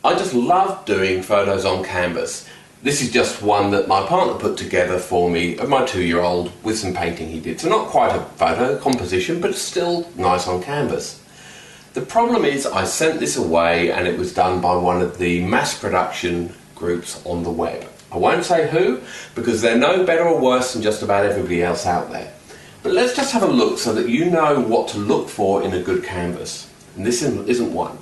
I just love doing photos on canvas. This is just one that my partner put together for me of my 2-year-old with some painting he did. So not quite a photo composition, but still nice on canvas. The problem is I sent this away and it was done by one of the mass production groups on the web. I won't say who, because they're no better or worse than just about everybody else out there. But let's just have a look so that you know what to look for in a good canvas. And this isn't one.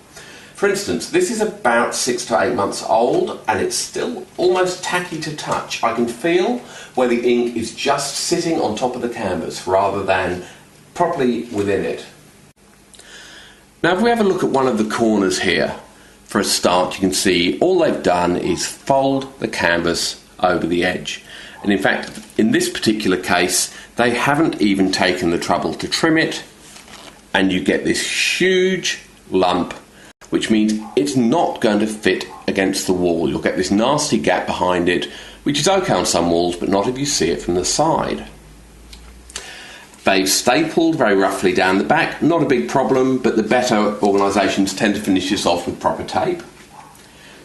For instance, this is about 6 to 8 months old and it's still almost tacky to touch. I can feel where the ink is just sitting on top of the canvas rather than properly within it. Now if we have a look at one of the corners here, for a start you can see all they've done is fold the canvas over the edge. And in fact, in this particular case, they haven't even taken the trouble to trim it, and you get this huge lump, which means it's not going to fit against the wall. You'll get this nasty gap behind it, which is okay on some walls, but not if you see it from the side. They've stapled very roughly down the back, not a big problem, but the better organisations tend to finish this off with proper tape.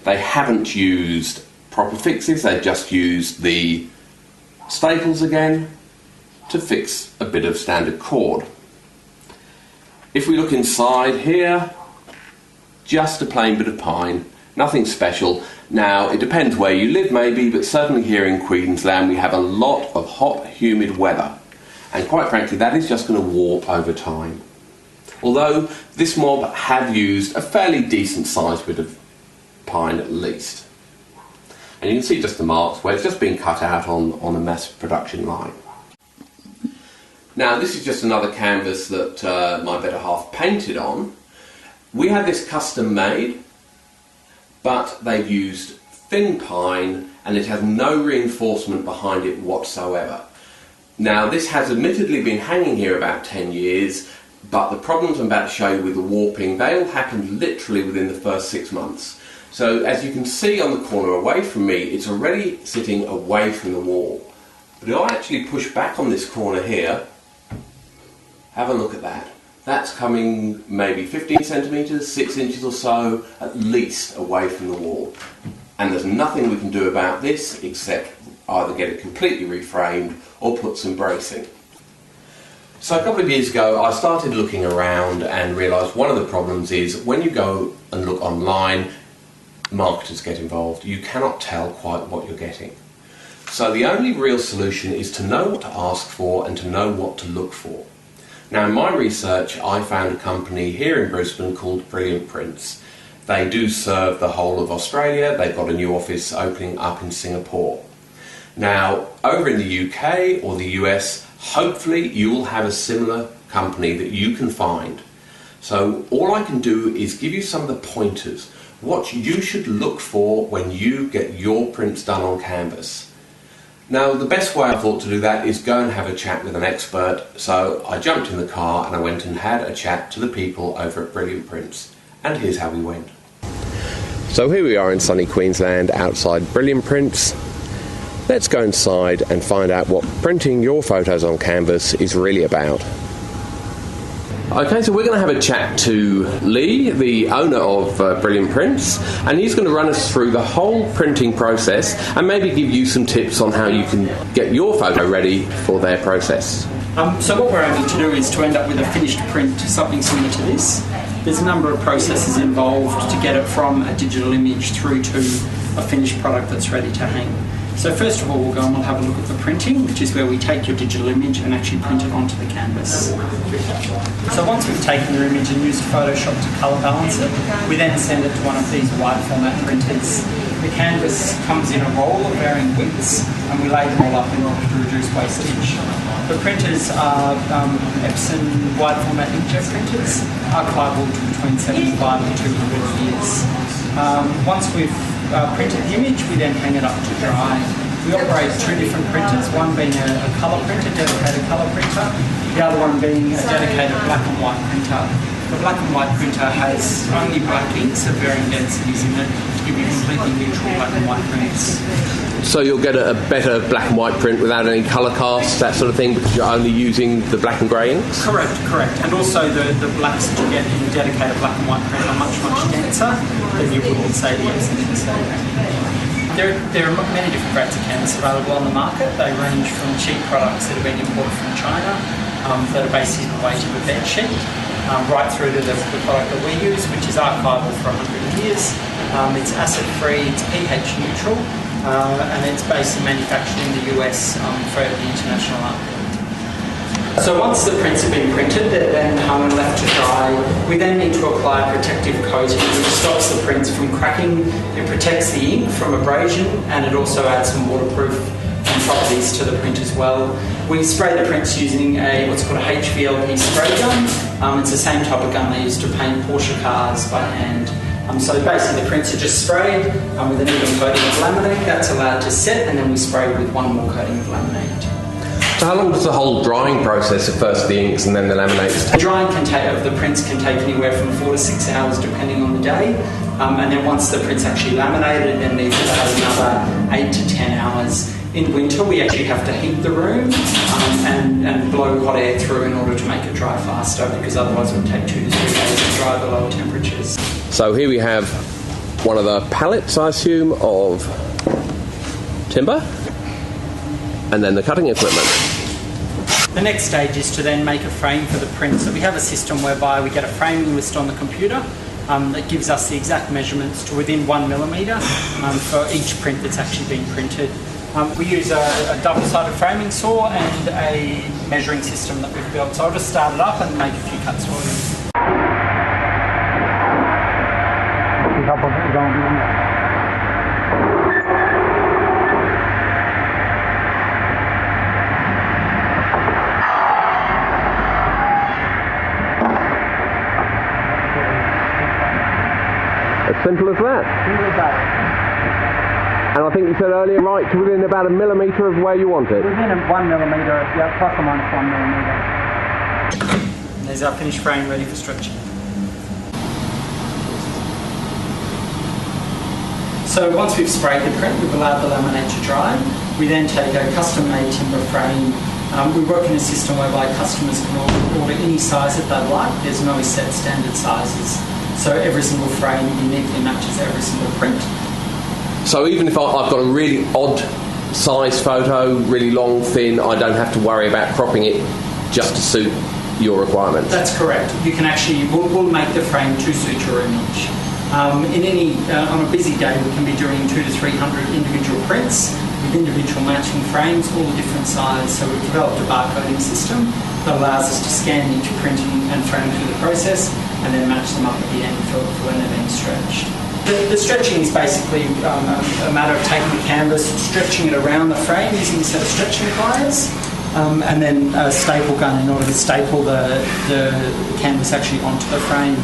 They haven't used proper fixes, they've just used the staples again to fix a bit of standard cord. If we look inside here, just a plain bit of pine, nothing special. Now it depends where you live maybe, but certainly here in Queensland we have a lot of hot, humid weather, and quite frankly that is just going to warp over time. Although this mob have used a fairly decent sized bit of pine at least. And you can see just the marks where it's just been cut out on a mass production line. Now this is just another canvas that my better half painted on. We had this custom made, but they've used thin pine and it has no reinforcement behind it whatsoever. Now this has admittedly been hanging here about 10 years, but the problems I'm about to show you with the warping, they all happened literally within the first 6 months. So as you can see on the corner away from me, it's already sitting away from the wall. But if I actually push back on this corner here, have a look at that. That's coming maybe 15 centimetres, 6 inches or so, at least away from the wall. And there's nothing we can do about this except either get it completely reframed or put some bracing. So a couple of years ago I started looking around and realised one of the problems is when you go and look online, marketers get involved. You cannot tell quite what you're getting. So the only real solution is to know what to ask for and to know what to look for. Now in my research I found a company here in Brisbane called Brilliant Prints. They do serve the whole of Australia. They've got a new office opening up in Singapore. Now over in the UK or the US, hopefully you'll have a similar company that you can find. So all I can do is give you some of the pointers, what you should look for when you get your prints done on canvas. Now the best way I thought to do that is go and have a chat with an expert, so I jumped in the car and I went and had a chat to the people over at Brilliant Prints, and here's how we went. So here we are in sunny Queensland outside Brilliant Prints. Let's go inside and find out what printing your photos on canvas is really about. Okay, so we're going to have a chat to Lee, the owner of Brilliant Prints, and he's going to run us through the whole printing process and maybe give you some tips on how you can get your photo ready for their process. So what we're aiming to do is to end up with a finished print, something similar to this. There's a number of processes involved to get it from a digital image through to a finished product that's ready to hang. So first of all, we'll go and we'll have a look at the printing, which is where we take your digital image and actually print it onto the canvas. So once we've taken your image and used Photoshop to colour balance it, we then send it to one of these wide format printers. The canvas comes in a roll of varying widths and we lay them all up in order to reduce wastage. The printers are Epson wide format inkjet printers, archival to between 75 and 200 years. Once we've printed the image, we then hang it up to dry. We operate two different printers, one being a colour printer, dedicated colour printer, the other one being a dedicated black and white printer. The black and white printer has only black inks of varying densities in it to give you completely neutral black and white prints. So you'll get a better black and white print without any colour casts, that sort of thing, because you're only using the black and grey inks? Correct. And also the blacks that you get in the dedicated black and white print are much, much denser than you would with, say, the Epson. There are many different grades of canvas available on the market. They range from cheap products that have been imported from China that are basically the weight of a bed sheet, right through to the product that we use, which is archival for 100 years. It's acid-free, it's pH neutral, and it's basically manufactured in the US for the international market. So once the prints have been printed, they're then hung and left to dry. We then need to apply a protective coating which stops the prints from cracking. It protects the ink from abrasion, and it also adds some waterproof properties to the print as well. We spray the prints using what's called a HVLP spray gun. It's the same type of gun they use to paint Porsche cars by hand. So basically the prints are just sprayed with an even coating of laminate. That's allowed to set, and then we spray with one more coating of laminate. So how long does the whole drying process of first the inks and then the laminates take? The drying of the prints can take anywhere from 4 to 6 hours depending on the day, and then once the print's actually laminated, then these will have another 8 to 10 hours. In winter we actually have to heat the room and blow hot air through in order to make it dry faster, because otherwise it would take 2 to 3 days to dry the lower temperatures. So here we have one of the pallets, I assume, of timber, and then the cutting equipment. The next stage is to then make a frame for the print. So we have a system whereby we get a framing list on the computer that gives us the exact measurements to within 1 millimetre for each print that's actually been printed. We use a double-sided framing saw and a measuring system that we've built. So I'll just start it up and make a few cuts for you. As simple as that. Simple as that. And I think you said earlier, right to within about 1 millimetre of where you want it. Within 1 millimetre, yeah, plus or minus 1 millimetre. And there's our finished frame ready for stretching. So once we've sprayed the print, we've allowed the laminate to dry. We then take a custom-made timber frame. We work in a system whereby customers can order any size that they like. There's no set standard sizes. So every single frame uniquely matches every single print. So even if I've got a really odd size photo, really long, thin, I don't have to worry about cropping it just to suit your requirements? That's correct. You can actually, we'll make the frame to suit your image. On a busy day, we can be doing 200 to 300 individual prints with individual matching frames, all the different sizes. So we've developed a barcoding system that allows us to scan each print and frame through the process and then match them up at the end for when they're being stretched. The stretching is basically a matter of taking the canvas, stretching it around the frame using a set of stretching pliers, and then a staple gun in order to staple the canvas actually onto the frame.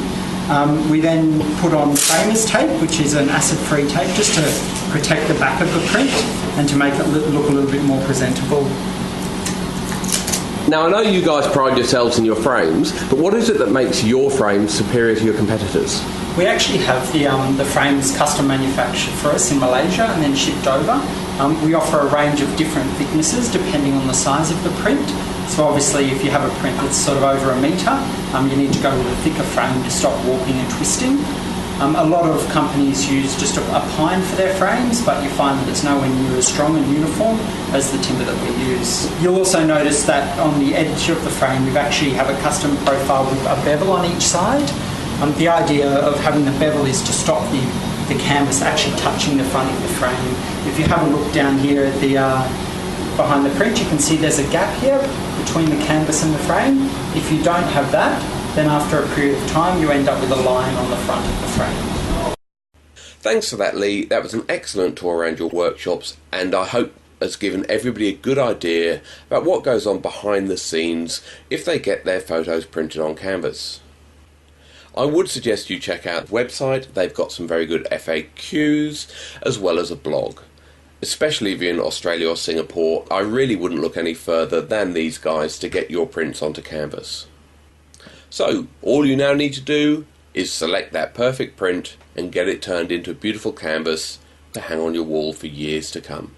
We then put on framers tape, which is an acid-free tape, just to protect the back of the print and to make it look a little bit more presentable. Now, I know you guys pride yourselves in your frames, but what is it that makes your frames superior to your competitors? We actually have the frames custom manufactured for us in Malaysia and then shipped over. We offer a range of different thicknesses depending on the size of the print. So obviously if you have a print that's sort of over 1 metre, you need to go with a thicker frame to stop warping and twisting. A lot of companies use just a pine for their frames, but you find that it's nowhere near as strong and uniform as the timber that we use. You'll also notice that on the edge of the frame we actually have a custom profile with a bevel on each side. The idea of having the bevel is to stop the canvas actually touching the front of the frame. If you have a look down here at the behind the print, you can see there's a gap here between the canvas and the frame. If you don't have that, then after a period of time you end up with a line on the front of the frame. Thanks for that, Lee. That was an excellent tour around your workshops, and I hope has given everybody a good idea about what goes on behind the scenes if they get their photos printed on canvas. I would suggest you check out the website. They've got some very good FAQs as well as a blog. Especially if you're in Australia or Singapore, I really wouldn't look any further than these guys to get your prints onto canvas. So, all you now need to do is select that perfect print and get it turned into a beautiful canvas to hang on your wall for years to come.